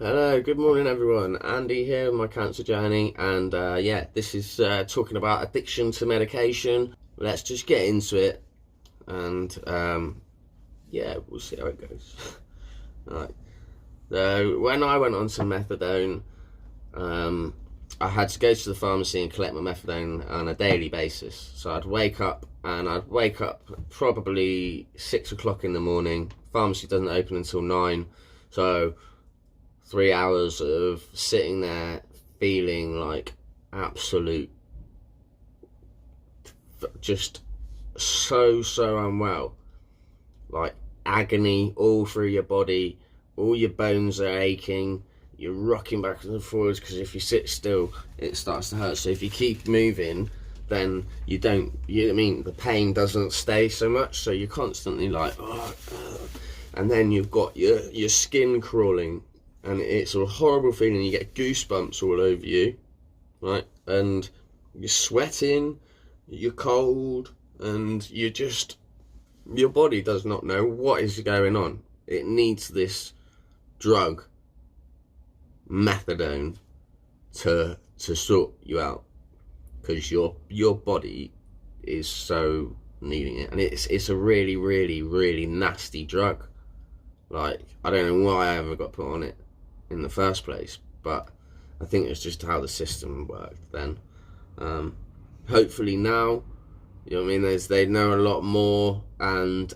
Hello, good morning everyone. Andy here with my cancer journey, and yeah, this is talking about addiction to medication. Let's just get into it, and yeah, we'll see how it goes. Right. So when I went on to methadone, I had to go to the pharmacy and collect my methadone on a daily basis. So I'd wake up probably 6 o'clock in the morning. Pharmacy doesn't open until 9, so 3 hours of sitting there feeling like absolute, just so unwell, like agony all through your body. All your bones are aching. You're rocking backwards and forwards because if you sit still, it starts to hurt. So if you keep moving, then you don't. The pain doesn't stay so much. So you're constantly like, and then you've got your skin crawling, and it's a horrible feeling. You get goosebumps all over you, right? And you're sweating, you're cold, and your body does not know what is going on. It needs this drug, methadone, to sort you out, because your body is so needing it, and it's a really nasty drug. Like, I don't know why I ever got put on it in the first place, but I think it's just how the system worked then. Hopefully now, they know a lot more, and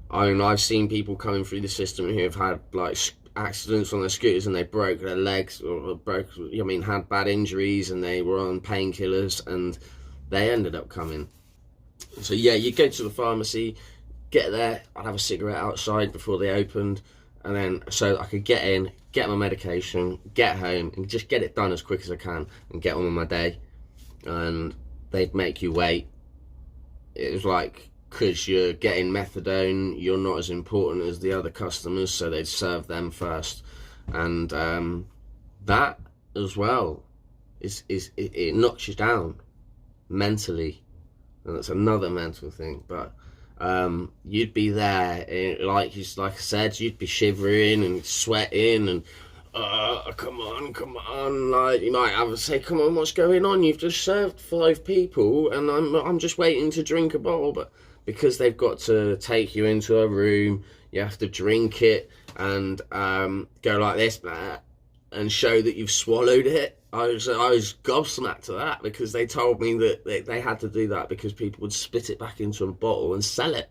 I've seen people coming through the system who have had like accidents on their scooters and they broke their legs or had bad injuries, and they were on painkillers and they ended up coming. So yeah, you go to the pharmacy, get there. I'd have a cigarette outside before they opened, and then so I could get in, get my medication, get home, and just get it done as quick as I can and get on with my day. And they'd make you wait. It was like, because you're getting methadone, you're not as important as the other customers, so they'd serve them first. And that as well it knocks you down mentally, and that's another mental thing. But you'd be there, like I said, you'd be shivering and sweating and come on, like you might have to say, come on, what's going on? You've just served 5 people and I'm just waiting to drink a bottle. But because they've got to take you into a room, you have to drink it and go like this and show that you've swallowed it. I was gobsmacked to that, because they told me that they had to do that because people would spit it back into a bottle and sell it.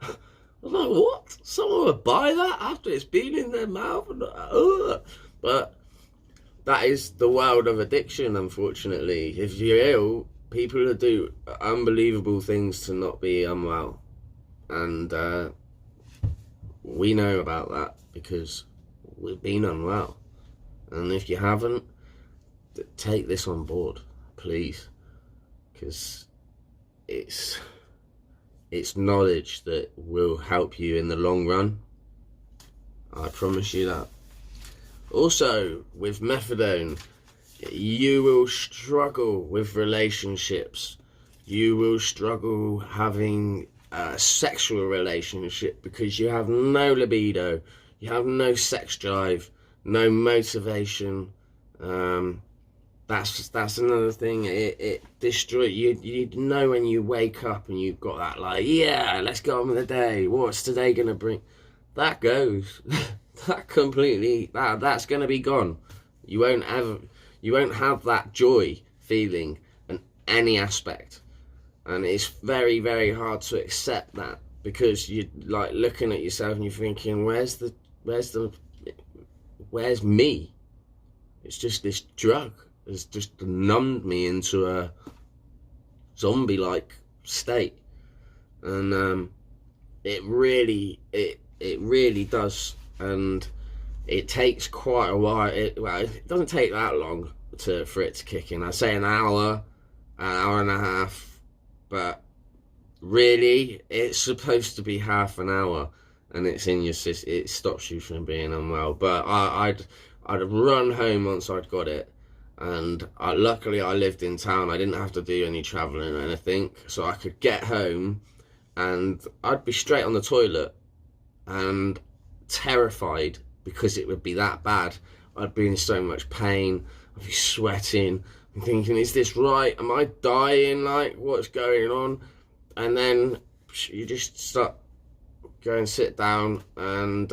I was like, what? Someone would buy that after it's been in their mouth? But that is the world of addiction, unfortunately. If you're ill, people do unbelievable things to not be unwell. And we know about that because we've been unwell. And if you haven't, take this on board, please. Because it's knowledge that will help you in the long run. I promise you that. Also, with methadone, you will struggle with relationships. You will struggle having a sexual relationship because you have no libido, you have no sex drive, no motivation. That's another thing. It destroys you. You know, when you wake up and you've got that, like, yeah, let's go on with the day. What's today gonna bring? That goes. That's gonna be gone. You won't have that joy feeling in any aspect, and it's very hard to accept that, because you're like looking at yourself and you're thinking, where's me? It's just this drug has just numbed me into a zombie-like state, and it really does. And it takes quite a while. It doesn't take that long for it to kick in. I say an hour and a half, but really it's supposed to be half an hour, and it's in your system. It stops you from being unwell. But I'd run home once I'd got it, and luckily I lived in town. I didn't have to do any travelling or anything, so I could get home and I'd be straight on the toilet and terrified because it would be that bad. I'd be in so much pain, I'd be sweating, I'm thinking, is this right? Am I dying? Like, what's going on? And then you just start, go and sit down and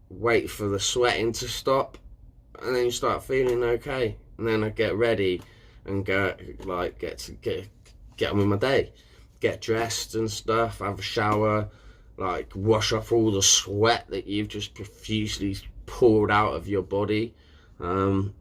wait for the sweating to stop, and then you start feeling okay. And then I get ready and go, like, get on with my day, get dressed and stuff, have a shower, like wash off all the sweat that you've just profusely poured out of your body. And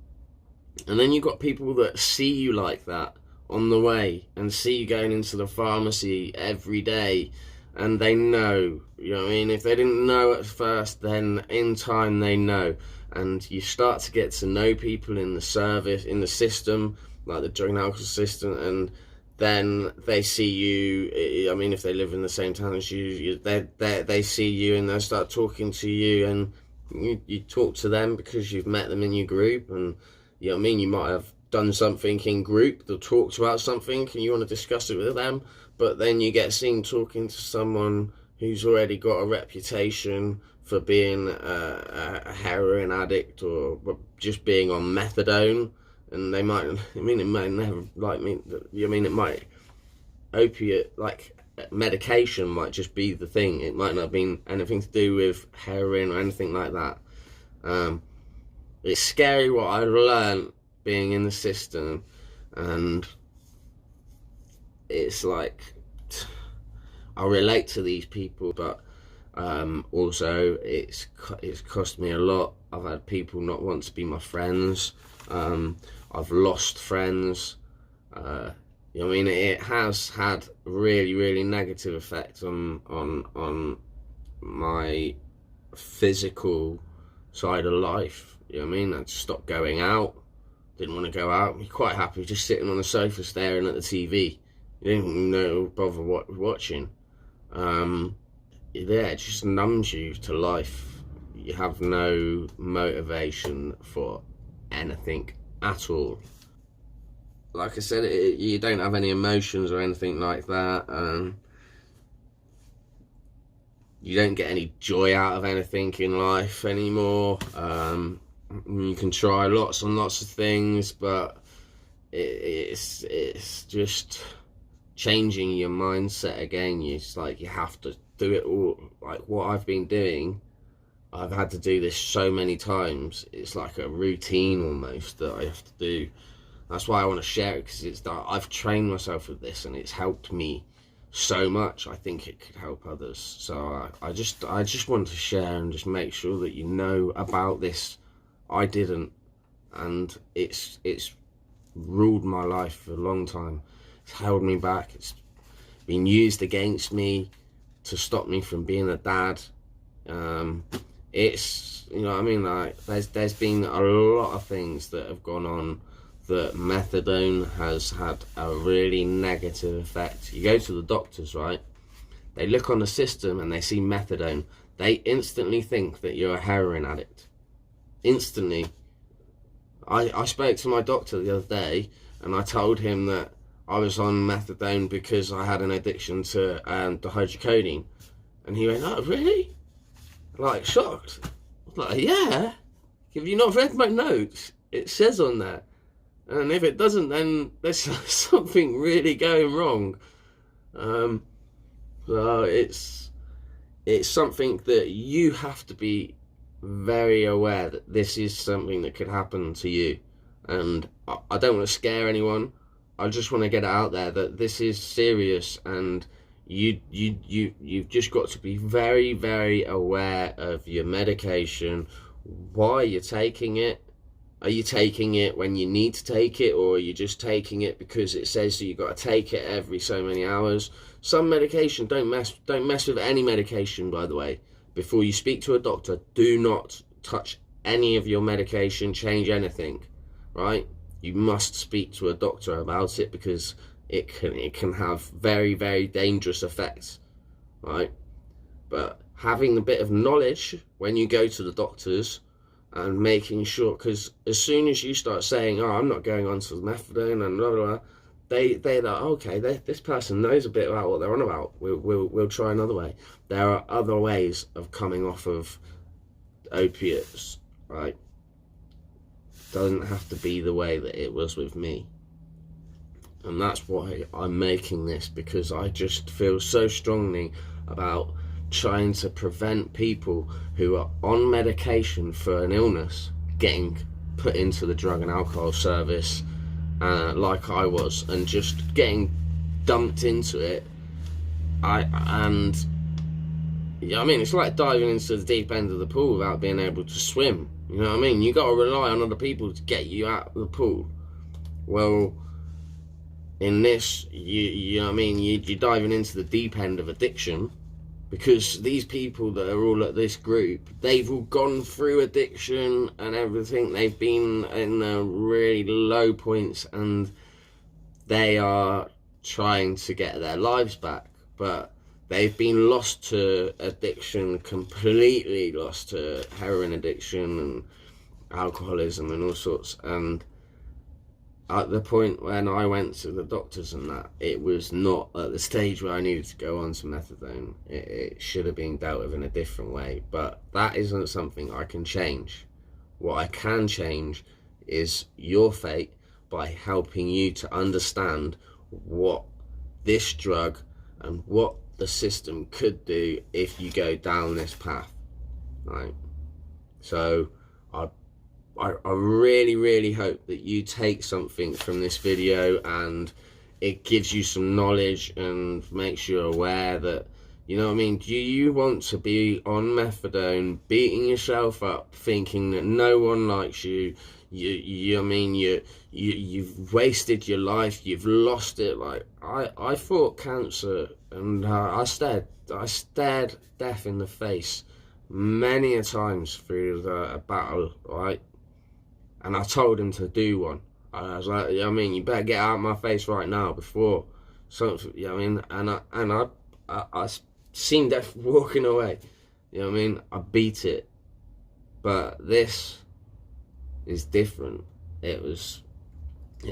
then you've got people that see you like that on the way and see you going into the pharmacy every day, and they know, you know what I mean? If they didn't know at first, then in time they know. And you start to get to know people in the service, in the system, like the drug and alcohol system, and then they see you. I mean, if they live in the same town as you, they see you and they start talking to you, and you talk to them because you've met them in your group, and you know what I mean, you might have done something in group that talks about something and you want to discuss it with them, but then you get seen talking to someone who's already got a reputation for being a heroin addict or just being on methadone, and they might, I mean, it might never, like, I mean, it might, opiate, like, medication might just be the thing. It might not have been anything to do with heroin or anything like that. It's scary what I learned being in the system, and it's like, I relate to these people, but also it's cost me a lot. I've had people not want to be my friends. I've lost friends. You know what I mean? It has had really, really negative effects on my physical side of life. You know what I mean? I just stopped going out. Didn't want to go out. I'm quite happy just sitting on the sofa staring at the TV. You didn't know bother watching. Yeah, it just numbs you to life. You have no motivation for anything at all. Like I said, you don't have any emotions or anything like that. You don't get any joy out of anything in life anymore. You can try lots and lots of things, but it's just changing your mindset again. It's like you have to do it all. Like what I've been doing, I've had to do this so many times. It's like a routine almost that I have to do. That's why I want to share it, because it's that I've trained myself with this and it's helped me so much. I think it could help others. So I just want to share and just make sure that you know about this. I didn't, and it's ruled my life for a long time. It's held me back. It's been used against me to stop me from being a dad. It's, you know what I mean, like there's been a lot of things that have gone on that methadone has had a really negative effect. You go to the doctors, right? They look on the system and they see methadone. They instantly think that you're a heroin addict. Instantly. I spoke to my doctor the other day and I told him that I was on methadone because I had an addiction to dihydrocodeine. And he went, oh, really? Like, shocked. I was like, yeah. Have you not read my notes? It says on there. And if it doesn't, then there's something really going wrong. So it's something that you have to be very aware that this is something that could happen to you. And I don't want to scare anyone. I just want to get it out there that this is serious, and you've just got to be very, very aware of your medication, why you're taking it. Are you taking it when you need to take it, or are you just taking it because it says that you've got to take it every so many hours? Some medication, don't mess with any medication, by the way. Before you speak to a doctor, do not touch any of your medication, change anything, right? You must speak to a doctor about it, because it can have very, very dangerous effects, right? But having a bit of knowledge when you go to the doctors, and making sure, because as soon as you start saying, oh, I'm not going on to methadone and blah, blah, blah, they're like, okay, this person knows a bit about what they're on about. We'll try another way. There are other ways of coming off of opiates, right, doesn't have to be the way that it was with me. And that's why I'm making this, because I just feel so strongly about trying to prevent people who are on medication for an illness getting put into the drug and alcohol service, like I was, and just getting dumped into it. I mean, it's like diving into the deep end of the pool without being able to swim. You know what I mean? You got to rely on other people to get you out of the pool. Well, in this, you know what I mean, you're diving into the deep end of addiction, because these people that are all at this group, they've all gone through addiction and everything. They've been in the really low points, and they are trying to get their lives back, but they've been lost to addiction, completely lost to heroin addiction and alcoholism and all sorts. And at the point when I went to the doctors and that, it was not at the stage where I needed to go on to methadone. It should have been dealt with in a different way, but that isn't something I can change. What I can change is your fate by helping you to understand what this drug and what the system could do if you go down this path, right? So I really, really hope that you take something from this video and it gives you some knowledge and makes you aware that, you know what I mean, do you want to be on methadone, beating yourself up, thinking that no one likes you, you've wasted your life, you've lost it? Like, I fought cancer, and I stared death in the face many a times through the battle, right? And I told him to do one. I was like, you know what I mean, you better get out of my face right now before something, you know what I mean? And I seen death walking away, you know what I mean? I beat it. But this is different. It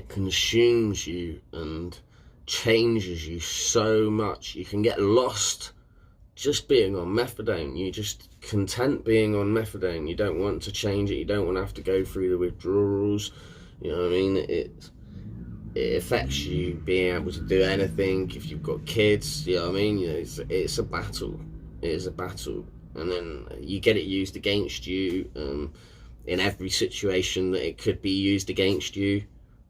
consumes you and changes you so much. You can get lost just being on methadone. You just content being on methadone. You don't want to change it. You don't want to have to go through the withdrawals. You know what I mean? It affects you being able to do anything. If you've got kids, you know what I mean? You know, it's a battle. It is a battle. And then you get it used against you in every situation that it could be used against you.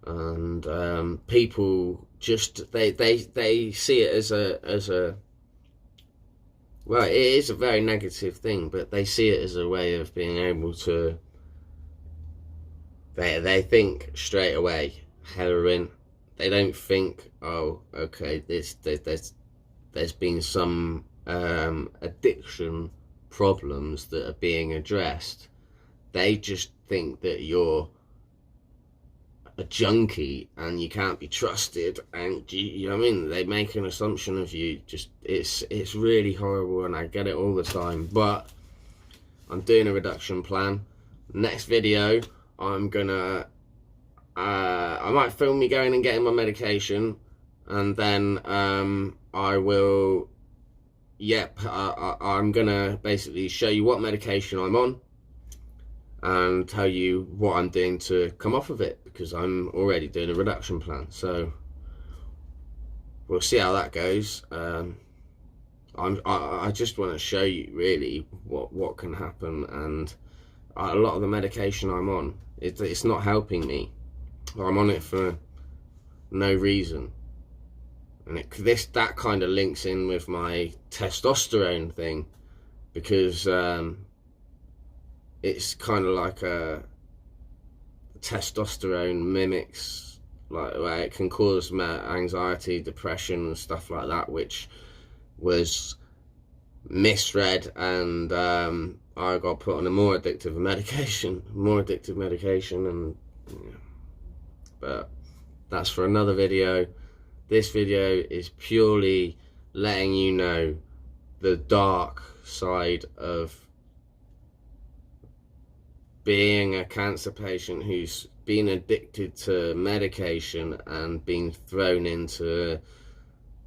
And people just they see it as a well, it is a very negative thing, but they see it as a way of being able to, they think straight away heroin. They don't think, oh, okay, there's been some addiction problems that are being addressed. They just think that you're a junkie and you can't be trusted, and you know what I mean, they make an assumption of you. Just it's really horrible, and I get it all the time. But I'm doing a reduction plan. Next video, I'm gonna I might film me going and getting my medication, and then I will, I'm gonna basically show you what medication I'm on and tell you what I'm doing to come off of it, because I'm already doing a reduction plan. So we'll see how that goes. I just want to show you really what can happen, and a lot of the medication I'm on, it's not helping me. I'm on it for no reason, and that kind of links in with my testosterone thing, because it's kind of like testosterone mimics, like, where it can cause anxiety, depression and stuff like that, which was misread, and I got put on a more addictive medication, and but that's for another video. This video is purely letting you know the dark side of being a cancer patient who's been addicted to medication and been thrown into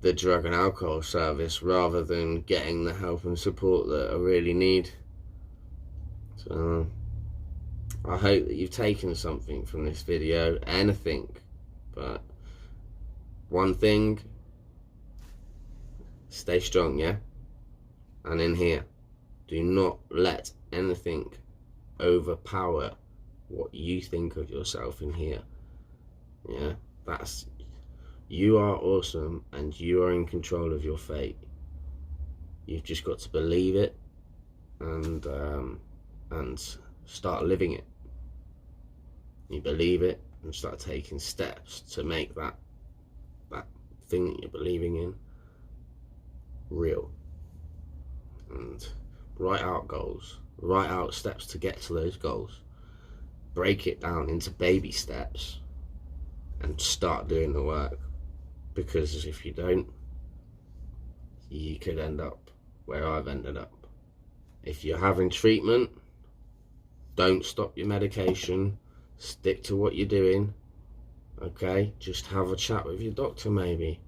the drug and alcohol service rather than getting the help and support that I really need. So I hope that you've taken something from this video, anything, but one thing, stay strong, yeah? And in here, do not let anything overpower what you think of yourself in here. Yeah, you are awesome and you are in control of your fate. You've just got to believe it and start living it. You believe it and start taking steps to make that thing that you're believing in real. And write out goals, write out steps to get to those goals. Break it down into baby steps and start doing the work. Because if you don't, you could end up where I've ended up. If you're having treatment, don't stop your medication. Stick to what you're doing. Okay, just have a chat with your doctor maybe,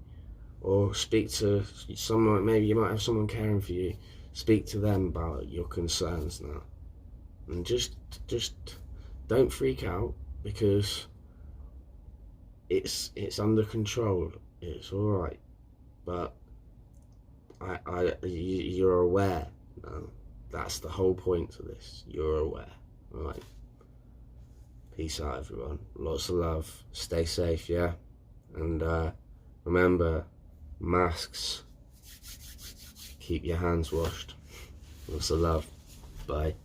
or speak to someone. Maybe you might have someone caring for you. Speak to them about your concerns now, and just don't freak out, because it's under control. It's all right, but you're aware now. That's the whole point to this. You're aware. All right. Peace out, everyone. Lots of love. Stay safe, yeah? And remember, masks. Keep your hands washed. Lots of love. Bye.